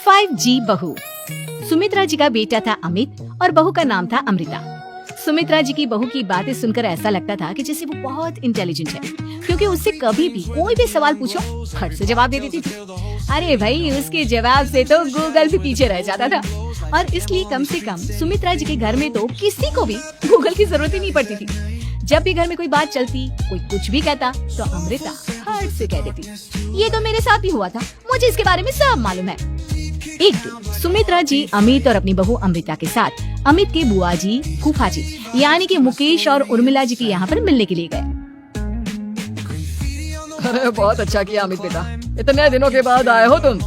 5G बहू। सुमित्रा जी का बेटा था अमित और बहू का नाम था अमृता। सुमित्रा जी की बहू की बातें सुनकर ऐसा लगता था कि जैसे वो बहुत इंटेलिजेंट है, क्योंकि उससे कभी भी कोई भी सवाल पूछो फट से जवाब दे देती थी। अरे भाई, उसके जवाब से तो गूगल भी पीछे रह जाता था। और इसलिए कम से कम सुमित्रा जी के घर में तो किसी को भी गूगल की जरूरत ही नहीं पड़ती थी। जब भी घर में कोई बात चलती, कोई कुछ भी कहता, तो अमृता फट से कह देती, ये तो मेरे साथ भी हुआ था, मुझे इसके बारे में सब मालूम है। एक दिन सुमित्रा जी अमित और अपनी बहू अमृता के साथ अमित के बुआ जी, फूफा जी यानी कि मुकेश और उर्मिला जी के यहाँ पर मिलने के लिए गए। अरे बहुत अच्छा किया अमित बेटा, इतने दिनों के बाद आए हो तुम।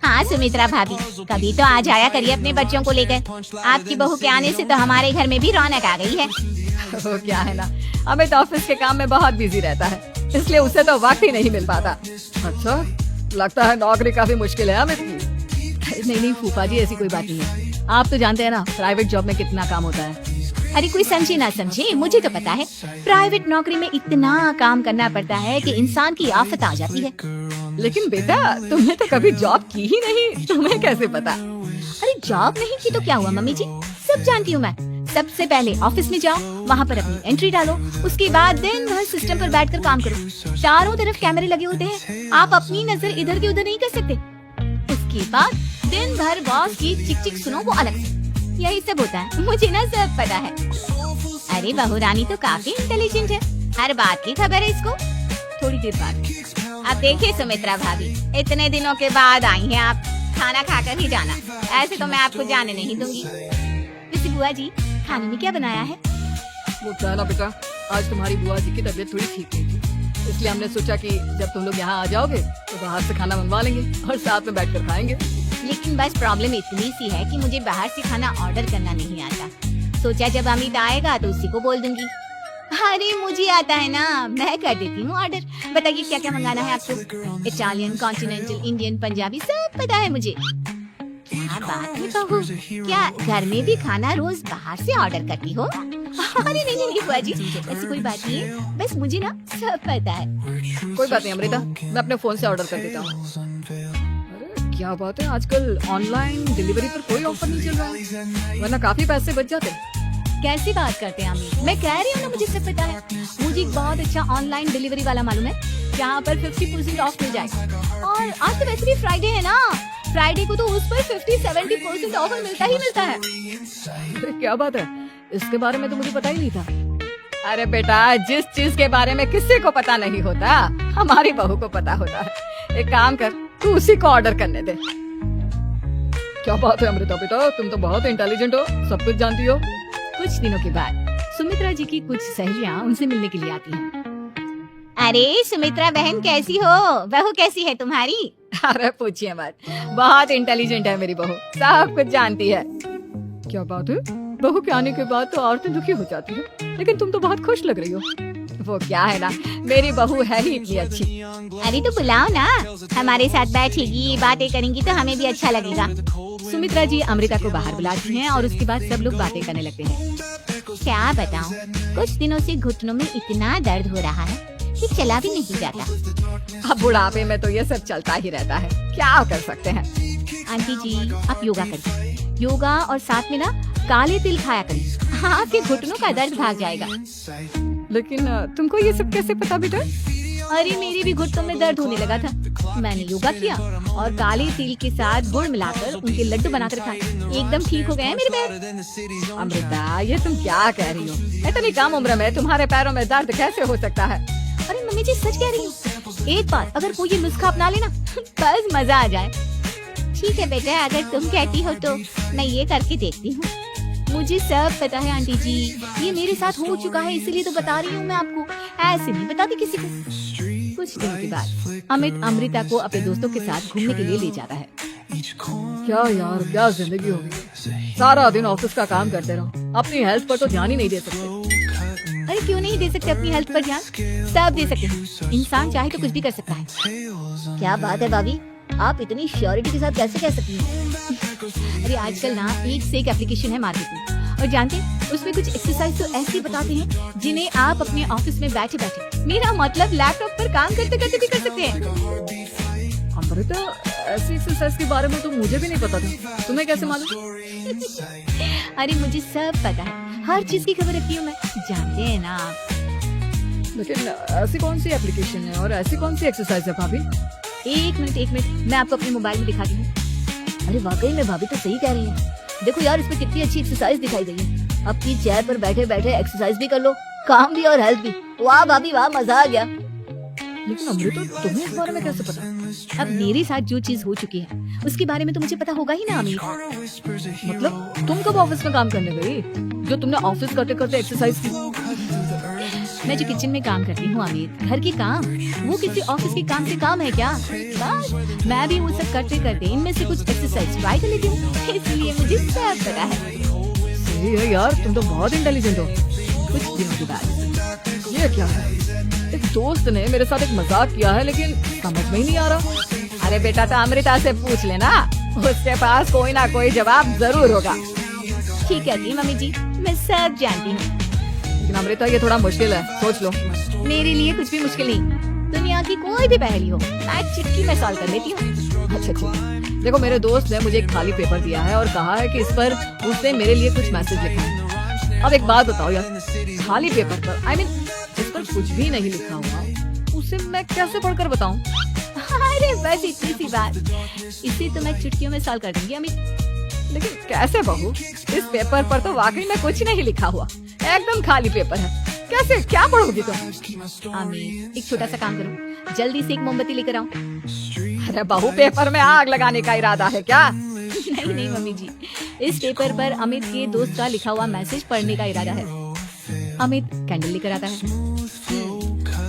हाँ सुमित्रा भाभी, कभी तो आ जाया करिए अपने बच्चों को लेकर। आपकी बहू के आने से तो हमारे घर में भी रौनक आ गई है। तो क्या है ना, अमित ऑफिस के काम में बहुत बिजी रहता है, इसलिए उसे तो वक्त ही नहीं मिल पाता। अच्छा, लगता है नौकरी काफी मुश्किल है अमित की। नहीं फूफा जी, ऐसी कोई बात नहीं है। आप तो जानते हैं ना प्राइवेट जॉब में कितना काम होता है। अरे कोई समझे ना समझे, मुझे तो पता है प्राइवेट नौकरी में इतना काम करना पड़ता है कि इंसान की आफत आ जाती है। लेकिन बेटा, तुमने तो कभी जॉब की ही नहीं, तुम्हें कैसे पता? अरे जॉब नहीं की तो क्या हुआ मम्मी जी, सब जानती हूँ मैं। सबसे पहले ऑफिस में जाओ, वहाँ पर अपनी एंट्री डालो, उसके बाद दिन भर सिस्टम पर बैठकर काम करो। चारों तरफ कैमरे लगे होते हैं, आप अपनी नजर इधर की उधर नहीं कर सकते। उसके बाद दिन भर बॉस की चिक चिक सुनो, वो अलग से। यही सब होता है, मुझे ना सब पता है। अरे बहू रानी तो काफी इंटेलिजेंट है, हर बात की खबर है इसको। थोड़ी देर बाद अब देखिए सुमित्रा भाभी, इतने दिनों के बाद आई हैं आप, खाना खाकर ही जाना, ऐसे तो मैं आपको जाने नहीं दूंगी। वैसे बुआ जी, खाने में क्या बनाया है? वो क्या है ना बेटा, आज तुम्हारी बुआ जी की तबीयत थोड़ी ठीक नहीं थी, इसलिए हमने सोचा कि जब तुम लोग यहाँ आ जाओगे तो बाहर से खाना मंगवा लेंगे और साथ में बैठकर खाएंगे। लेकिन बस प्रॉब्लम इतनी सी है कि मुझे बाहर से खाना ऑर्डर करना नहीं आता। सोचा जब अमित आएगा तो उसी को बोल दूंगी। अरे मुझे आता है ना, मैं कर देती हूँ ऑर्डर। बताइए क्या क्या मंगाना है आपको? इटालियन, कॉन्टिनेंटल, इंडियन, पंजाबी सब पता है मुझे। क्या बात है बहू, क्या घर में भी खाना रोज बाहर से ऑर्डर करती हो? अरे नहीं बुआ जी, ऐसी कोई बात नहीं है, बस मुझे ना सब पता है। कोई बात नहीं अमृता, मैं अपने फोन से ऑर्डर कर देता हूँ। अरे क्या बात है, आजकल ऑनलाइन डिलीवरी पर कोई ऑफर नहीं चल रहा है, वरना काफी पैसे बच जाते। कैसी बात करते हैं अमित? मैं कह रही हूँ ना, मुझे सब पता है। मुझे एक बहुत अच्छा ऑनलाइन डिलीवरी वाला मालूम है, जहाँ पर 50% ऑफ मिल जाएगा। और आज तो वैसे भी फ्राइडे है ना, फ्राइडे को तो उस पर 50-70% ऑफर मिलता ही मिलता है। अरे क्या बात है, इसके बारे में तो मुझे पता ही नहीं था। अरे बेटा, जिस चीज के बारे में किसी को पता नहीं होता, हमारी बहू को पता होता है। एक काम कर, तू उसी को ऑर्डर करने दे। क्या बात है अमृता बेटा, तुम तो बहुत इंटेलिजेंट हो, सब कुछ जानती हो। कुछ दिनों के बाद सुमित्रा जी की कुछ सहेलियाँ उनसे मिलने के लिए आती हैं। अरे सुमित्रा बहन कैसी हो, बहू कैसी है तुम्हारी? अरे पूछिए मत, बहुत इंटेलिजेंट है मेरी बहू, सब कुछ जानती है। क्या बात है, बहू के आने के बाद तो औरतें दुखी हो जाती है, लेकिन तुम तो बहुत खुश लग रही हो। वो क्या है ना, मेरी बहू है ही इतनी अच्छी। अरे तो बुलाओ ना, हमारे साथ बैठेगी, बातें करेंगी तो हमें भी अच्छा लगेगा। सुमित्रा जी अमृता को बाहर बुलाती हैं और उसके बाद सब लोग बातें करने लगते हैं। क्या बताऊं, कुछ दिनों से घुटनों में इतना दर्द हो रहा है कि चला भी नहीं जाता। अब बुढ़ापे में तो ये सब चलता ही रहता है, क्या कर सकते हैं। आंटी जी, आप योगा करिए, योगा और साथ में ना काले तिल खाया करिए, आपके घुटनों का दर्द भाग जाएगा। लेकिन तुमको ये सब कैसे पता बेटा? अरे मेरे भी घुटनों में दर्द होने लगा था, मैंने योगा किया और काले तिल के साथ गुड़ मिलाकर उनके लड्डू बनाकर खाए, एकदम ठीक हो गए हैं मेरे पैर। अमृता, ये तुम क्या कह रही हो? इतनी कम उम्र में तुम्हारे पैरों में दर्द कैसे हो सकता है? अरे मम्मी जी, सच कह रही हूँ। एक बार अगर कोई ये नुस्खा अपना लेना, बस मजा आ जाए। ठीक है बेटा, अगर तुम कहती हो तो मैं ये करके देखती हूँ। मुझे सब पता है आंटी जी, ये मेरे साथ हो चुका है, इसीलिए तो बता रही हूँ मैं आपको, ऐसे नहीं बताती किसी को। कुछ दिनों के बाद अमित अमृता को अपने दोस्तों के साथ घूमने के लिए ले जाता है। क्या यार, क्या जिंदगी होगी, सारा दिन ऑफिस का काम करते रहो, अपनी हेल्थ पर तो ध्यान ही नहीं दे सकते। अरे क्यों नहीं दे सकते अपनी हेल्थ पर ध्यान? सब दे सकते हैं, इंसान चाहे तो कुछ भी कर सकता है। क्या बात है भाभी, आप इतनी श्योरिटी के साथ कैसे कह सकती हैं? अरे आजकल ना एक से एक एप्लीकेशन है मार्केट में, और जानते हैं उसमें कुछ एक्सरसाइज तो ऐसी बताते हैं जिन्हें आप अपने ऑफिस में बैठे बैठे, मेरा मतलब लैपटॉप पर काम करते करते भी कर सकते हैं। अमृता, ऐसी एक्सरसाइज के बारे में तो मुझे भी नहीं पता था, तुम्हें कैसे मालूम? अरे मुझे सब पता है, हर चीज की खबर रखती हूँ मैं, जानते हैं ना आप। लेकिन ऐसी कौन सी एप्लीकेशन है और ऐसी कौन सी एक्सरसाइज है भाभी? एक मिनट, मैं आपको अपने मोबाइल में दिखाती हूँ। अरे वाकई में भाभी तो सही कह रही है, देखो यार इसमें कितनी अच्छी एक्सरसाइज दिखाई गई है। अपनी चेयर पर बैठे बैठे एक्सरसाइज भी कर लो, काम भी और हेल्थ भी। वाह भाभी वाह, मजा आ गया। लेकिन अमृता तुम्हें इस बारे में कैसे पता? अब मेरे साथ जो चीज हो चुकी है उसके बारे में तो मुझे पता होगा ही ना अमित। मतलब तुम कब ऑफिस में काम करने गई जो तुमने ऑफिस करते करते एक्सरसाइज की? मैं जो किचन में काम करती हूँ अमित, घर के काम, वो किसी ऑफिस के काम से काम है क्या? बस मैं भी वो सब करते करते इनमें से कुछ एक्सरसाइज ट्राई कर लेती हूँ, इसलिए मुझे सब पता है। सही है यार, तुम तो बहुत इंटेलिजेंट हो। कुछ दिनों के बाद ये क्या है? एक दोस्त ने मेरे साथ एक मजाक किया है लेकिन समझ में ही नहीं आ रहा। अरे बेटा तो अमृता से पूछ लेना, उसके पास कोई ना कोई जवाब जरूर होगा। ठीक है जी मम्मी जी, मैं सब जानती हूँ। लेकिन अमृता ये थोड़ा मुश्किल है, सोच लो। मेरे लिए कुछ भी मुश्किल नहीं, दुनिया की कोई भी पहेली हो मैं चुटकी में सॉल्व कर लेती हूँ। अच्छा, देखो मेरे दोस्त ने मुझे एक खाली पेपर दिया है और कहा है कि इस पर उसने मेरे लिए कुछ मैसेज लिखा है। अब एक बात बताओ यार, खाली पेपर पर I mean, जिस पर कुछ भी नहीं लिखा हुआ उसे मैं कैसे पढ़कर बताऊं? अरे बस इतनी सी बात, इसे तो मैं चुटकियों में सॉल्व कर दूंगी अमित। लेकिन कैसे बहू, इस पेपर पर तो वाकई में कुछ नहीं लिखा हुआ, एकदम खाली पेपर है, कैसे क्या पढ़ोगी तुम? अमित एक छोटा सा काम करो, जल्दी से एक मोमबत्ती लेकर आओ। अरे बहू पेपर में आग लगाने का इरादा है क्या? नहीं मम्मी जी, इस पेपर पर अमित के दोस्त का लिखा हुआ मैसेज पढ़ने का इरादा है। अमित कैंडल लेकर आता है।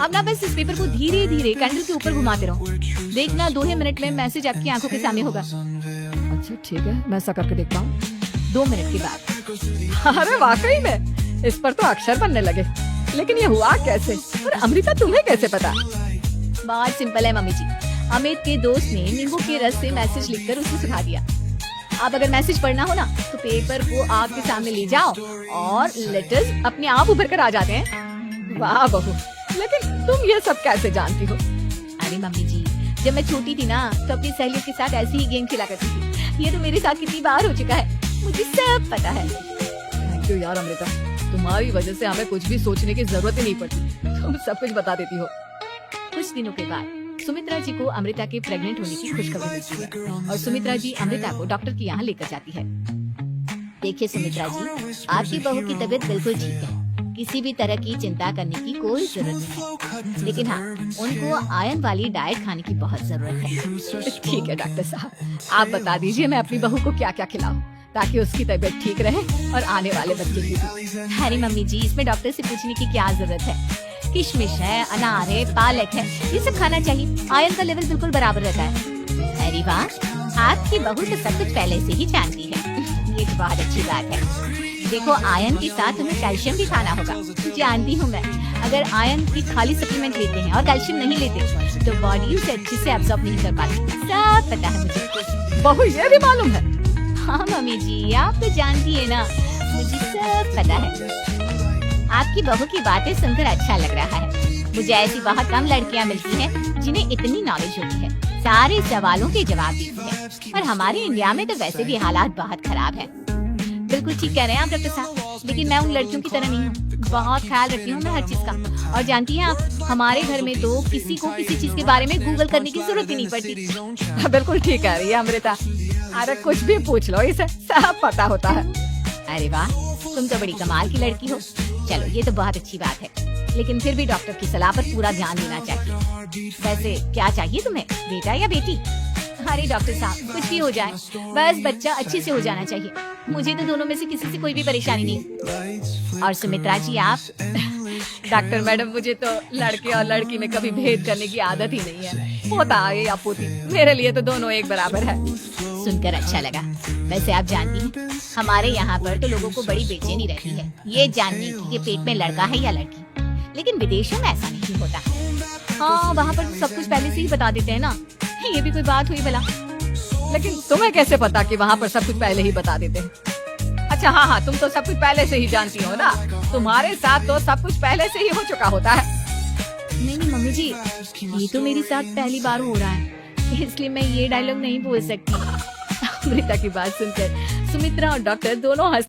अब ना बस इस पेपर को धीरे धीरे कैंडल के ऊपर घुमाते रहो, देखना 2 ही मिनट में मैसेज आपकी आंखों के सामने होगा। अच्छा ठीक है, मैं ऐसा करके देखता हूँ। 2 मिनट के बाद। अरे वाकई में इस पर तो अक्षर बनने लगे, लेकिन ये हुआ कैसे? और अमृता तुम्हें कैसे पता? बहुत सिंपल है मम्मी जी, अमित के दोस्त ने नींबू के रस से मैसेज लिखकर उसे सुना दिया। अब अगर मैसेज पढ़ना हो ना तो पेपर को आपके सामने ले जाओ और लेटर्स अपने आप उभर कर आ जाते हैं। वाह बहू, लेकिन तुम ये सब कैसे जानती हो? अरे मम्मी जी, जब मैं छोटी थी ना तो अपनी सहेलियों के साथ ऐसे ही गेम खेला करती थी। ये तो मेरे साथ कितनी बार हो चुका है, मुझे सब पता है। थैंक यू यार अमृता, तुम्हारी वजह से हमें कुछ भी सोचने की जरूरत ही नहीं पड़ती, तुम सब कुछ बता देती हो। कुछ दिनों के बाद सुमित्रा जी को अमृता के प्रेग्नेंट होने की खुशखबरी मिलती है और सुमित्रा जी अमृता को डॉक्टर के यहाँ लेकर जाती है। देखिए सुमित्रा जी, आपकी बहू की तबीयत बिल्कुल ठीक है, किसी भी तरह की चिंता करने की कोई जरूरत नहीं है, लेकिन हाँ उनको आयरन वाली डाइट खाने की बहुत जरूरत है। ठीक है डॉक्टर साहब, आप बता दीजिए मैं अपनी बहू को क्या क्या खिलाऊं ताकि उसकी तबीयत ठीक रहे और आने वाले बच्चे की भी। अरे मम्मी जी, इसमें डॉक्टर से पूछने की क्या जरूरत है, किशमिश है, अनार है, पालक है, ये सब खाना चाहिए, आयरन का लेवल बिल्कुल बराबर रहता है। अरे वाह, आपकी बहू तो सब कुछ पहले से ही जानती है, ये तो बहुत अच्छी बात है। देखो आयरन के साथ तुम्हें कैल्शियम भी खाना होगा, जानती हूँ मैं, अगर आयरन की खाली सप्लीमेंट लेते हैं और कैल्शियम नहीं लेते तो बॉडी उसे अच्छे से एब्जॉर्ब नहीं कर पाती, सब पता है मुझे। बहू ये भी मालूम है? हाँ मम्मी जी, आप तो जानती है ना, मुझे सब पता है। आपकी बहू की बातें सुनकर अच्छा लग रहा है, मुझे ऐसी बहुत कम लड़कियां मिलती हैं जिन्हें इतनी नॉलेज होती है, सारे सवालों के जवाब देती है, और हमारे इंडिया में तो वैसे भी हालात बहुत खराब है। बिल्कुल ठीक कह रहे हैं आप डॉक्टर साहब, लेकिन मैं उन लड़कियों की तरह नहीं हूँ, बहुत ख्याल रखती हूँ मैं हर चीज का। और जानती हैं आप, हमारे घर में तो किसी को किसी चीज के बारे में गूगल करने की जरूरत ही नहीं पड़ती। बिल्कुल ठीक कह रही है अमृता, अरे कुछ भी पूछ लो, इसे सब पता होता है। अरे वाह, तुम तो बड़ी कमाल की लड़की हो। चलो ये तो बहुत अच्छी बात है, लेकिन फिर भी डॉक्टर की सलाह पर पूरा ध्यान देना चाहिए। वैसे क्या चाहिए तुम्हें, बेटा या बेटी? अरे डॉक्टर साहब, कुछ भी हो जाए, बस बच्चा अच्छे से हो जाना चाहिए, मुझे तो दोनों में से किसी से कोई भी परेशानी नहीं। और सुमित्रा जी आप? डॉक्टर मैडम, मुझे तो लड़के और लड़की में कभी भेद करने की आदत ही नहीं है, होता है या पोती, मेरे लिए तो दोनों एक बराबर है। सुनकर अच्छा लगा। वैसे आप जानती हैं, हमारे यहाँ पर तो लोगों को बड़ी बेचैनी रहती है ये जानने की कि पेट में लड़का है या लड़की, लेकिन विदेशों में ऐसा नहीं होता। हाँ, वहाँ पर सब कुछ पहले से ही बता देते हैं ना, ये भी कोई बात हुई भला? लेकिन तुम्हें कैसे पता कि वहाँ पर सब कुछ पहले ही बता देते हैं? अच्छा हाँ, तुम तो सब कुछ पहले से ही जानती हो ना, तुम्हारे साथ तो सब कुछ पहले से ही हो चुका होता है। नहीं मम्मी जी, ये तो मेरे साथ पहली बार हो रहा है, इसलिए मैं ये डायलॉग नहीं बोल सकती। अमृता की बात सुनकर सुमित्रा और डॉक्टर दोनों हंस